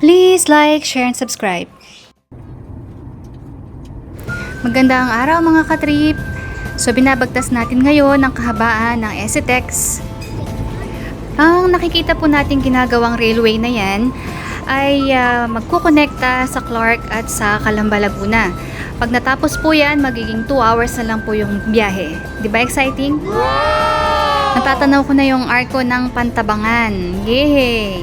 Please like, share, and subscribe. Magandang araw mga katrip! So binabagtas natin ngayon ang kahabaan ng ECETEX. Ang nakikita po natin ginagawang railway na yan ay magkukonekta sa Clark at sa Calamba, Laguna. Pag natapos po yan, magiging 2 hours na lang po yung biyahe. Di ba exciting? Wow! Natatanaw ko na yung arko ng Pantabangan. Yay!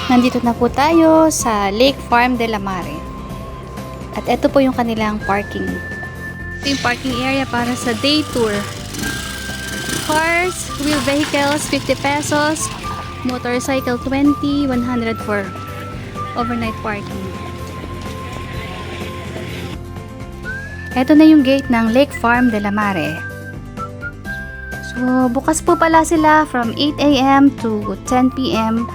Nandito na po tayo sa Lake Farm de la Mare. At ito po yung kanilang parking. Ito yung parking area para sa day tour. Cars, wheel vehicles, 50 pesos. Motorcycle, 20, 100 for overnight parking. Ito na yung gate ng Lake Farm de la Mare. So, bukas po pala sila from 8 a.m. to 10 p.m.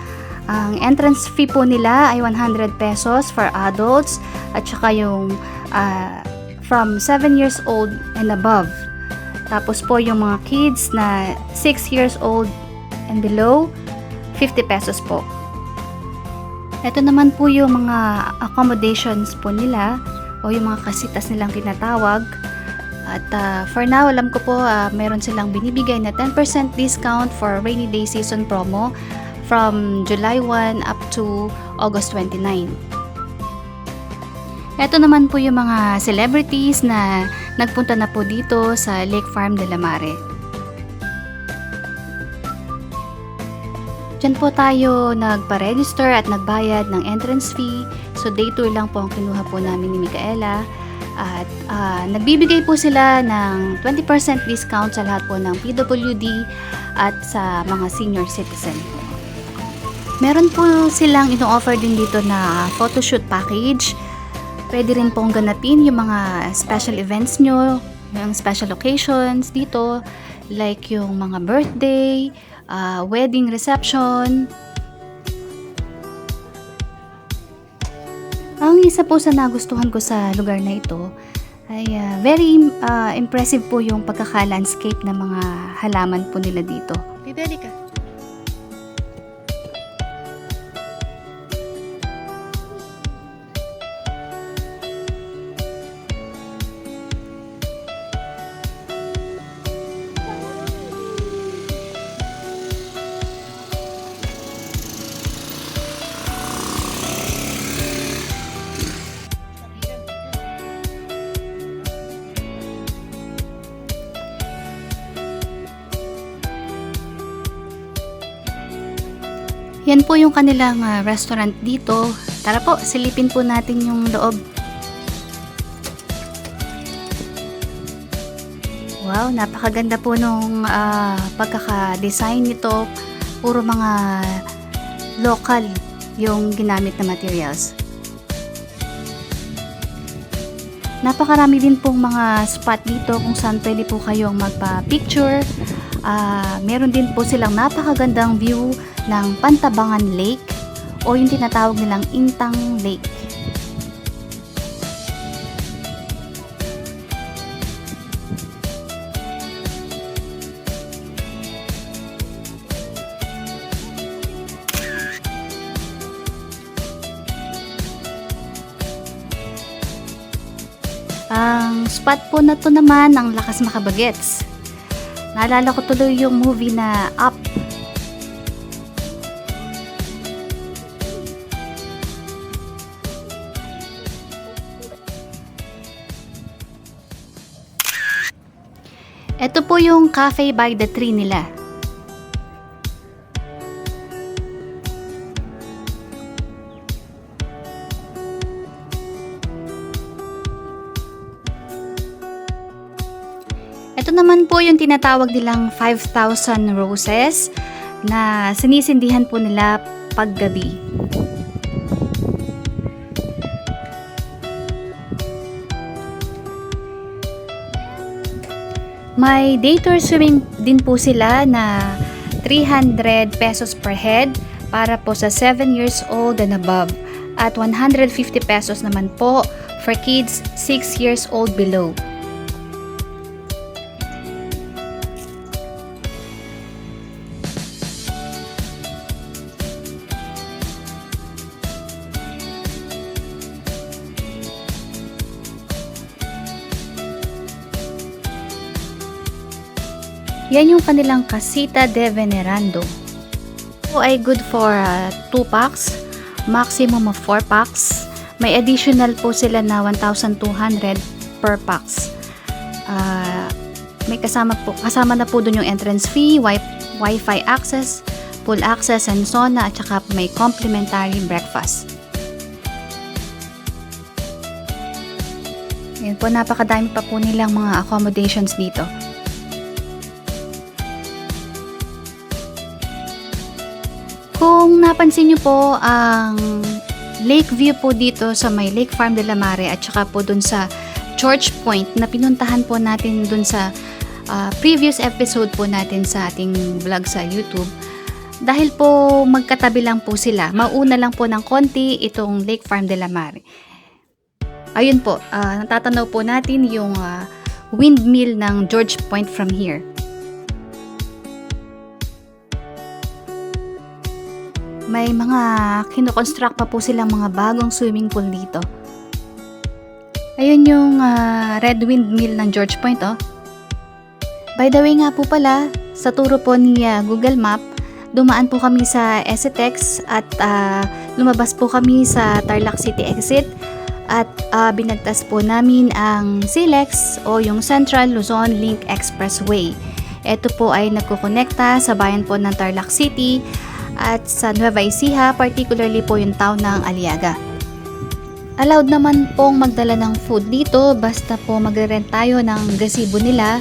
Ang entrance fee po nila ay 100 pesos for adults at saka yung from 7 years old and above. Tapos po yung mga kids na 6 years old and below, 50 pesos po. Ito naman po yung mga accommodations po nila o yung mga kasitas nilang tinatawag. At for now, alam ko po meron silang binibigay na 10% discount for rainy day season promo from July 1 up to August 29. Ito naman po yung mga celebrities na nagpunta na po dito sa Lake Farm de la Mare. Diyan po tayo nagpa-register at nagbayad ng entrance fee. So day tour lang po ang kinuha po namin ni Micaela. At nagbibigay po sila ng 20% discount sa lahat po ng PWD at sa mga senior citizen. Meron po silang ino-offer din dito na photoshoot package. Pwede rin pong ganapin yung mga special events nyo, yung special occasions dito, like yung mga birthday, wedding reception. Ang isa po sa nagustuhan ko sa lugar na ito ay very impressive po yung pagkaka-landscape ng mga halaman po nila dito. Bibili ka. Yan po yung kanilang restaurant dito. Tara po, silipin po natin yung loob. Wow, napakaganda po nung pagkaka-design nito. Puro mga local yung ginamit na materials. Napakarami din pong mga spot dito kung saan pwede po kayong magpa-picture. Meron din po silang napakagandang view ng Pantabangan Lake o yung tinatawag nilang Intang Lake. Ang spot po na to naman ang Lakas Makabagets. Naalala ko tuloy yung movie na Up. Ito po yung Cafe by the Tree nila. Ito naman po yung tinatawag nilang 5,000 roses na sinisindihan po nila paggabi. May day tour swimming din po sila na 300 pesos per head para po sa 7 years old and above at 150 pesos naman po for kids 6 years old below. Yan yung kanilang Casita de Venerando. Ito ay good for 2 packs, maximum of 4 packs. May additional po sila na 1,200 per packs. May kasama na po dun yung entrance fee, Wi-Fi access, pool access and sauna, at saka may complimentary breakfast. Yan po, napakadami pa po nilang mga accommodations dito. Kung napansin nyo po, ang lake view po dito sa may Lake Farm de la Mare at saka po dun sa George Point na pinuntahan po natin dun sa previous episode po natin sa ating vlog sa YouTube. Dahil po magkatabi lang po sila, mauna lang po ng konti itong Lake Farm de la Mare. Ayun po, natatanaw po natin yung windmill ng George Point from here. May mga kinoconstruct pa po silang mga bagong swimming pool dito. Ayun yung red windmill ng George Point, oh. By the way nga po pala, sa turo po ni Google Map, dumaan po kami sa ECETEX at lumabas po kami sa Tarlac City exit at binagtas po namin ang CLEX o yung Central Luzon Link Expressway. Ito po ay nagkukonekta sa bayan po ng Tarlac City at sa Nueva Ecija, particularly po yung town ng Aliaga. Allowed naman pong magdala ng food dito basta po magre-rent tayo ng gazebo nila,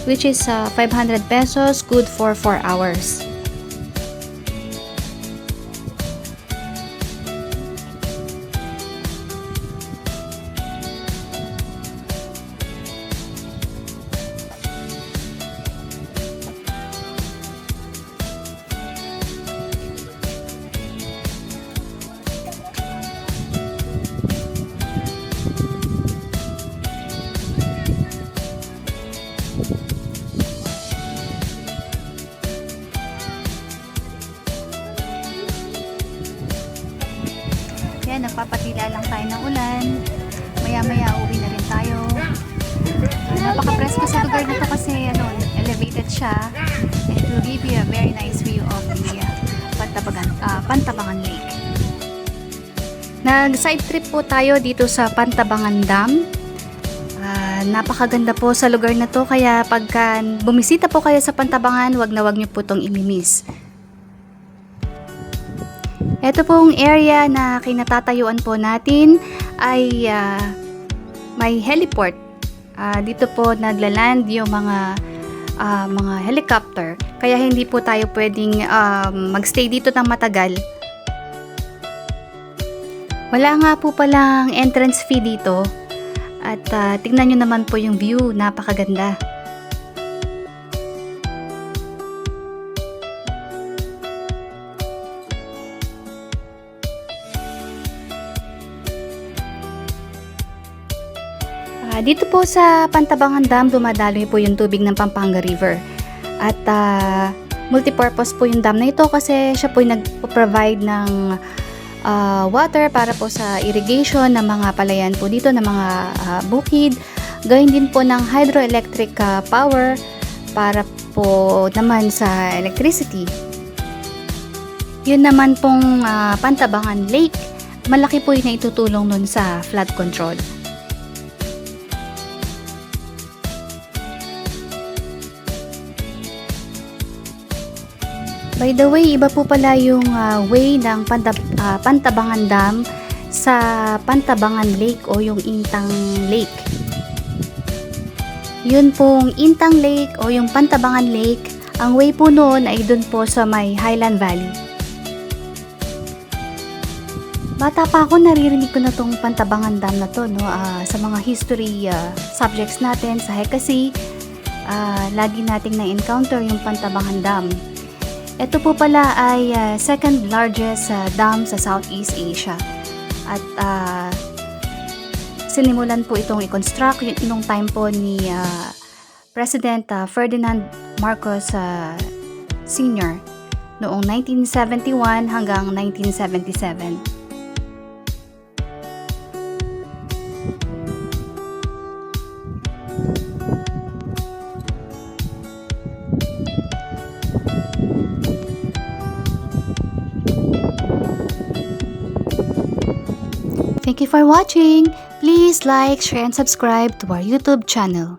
which is 500 pesos, good for 4 hours. Yan, nagpapatila lang tayo ng ulan. Maya-maya uwi na rin tayo. Napaka-presko sa lugar na to kasi elevated siya. It will give you a very nice view of the Pantabangan Lake. Nag-side trip po tayo dito sa Pantabangan Dam. Napakaganda po sa lugar na to, kaya pagka bumisita po kayo sa Pantabangan, wag na wag nyo po itong imimiss. Ito pong area na kinatatayuan po natin ay may heliport. Dito po naglaland yung mga helicopter. Kaya hindi po tayo pwedeng magstay dito ng matagal. Wala nga po palang entrance fee dito. At tignan nyo naman po yung view, napakaganda. Dito po sa Pantabangan Dam, dumadaloy po yung tubig ng Pampanga River. At multipurpose po yung dam na ito kasi siya po yung nagpo-provide ng water para po sa irrigation ng mga palayan po dito, ng mga bukid. Gayun din po ng hydroelectric power para po naman sa electricity. Yun naman pong Pantabangan Lake, malaki po yung naitutulong nun sa flood control. By the way, iba po pala yung way ng Pantabangan Dam sa Pantabangan Lake o yung Intang Lake. Yun pong Intang Lake o yung Pantabangan Lake, ang way po noon ay dun po sa may Highland Valley. Bata pa ako, naririnig ko na tong Pantabangan Dam na to, no? Sa mga history subjects natin sa Hekasi, lagi nating na-encounter yung Pantabangan Dam. Ito po pala ay second largest dam sa Southeast Asia. At sinimulan po itong i-construct nung time po ni President Ferdinand Marcos Sr. noong 1971 hanggang 1977. Thank you for watching. Please like, share, and subscribe to our YouTube channel.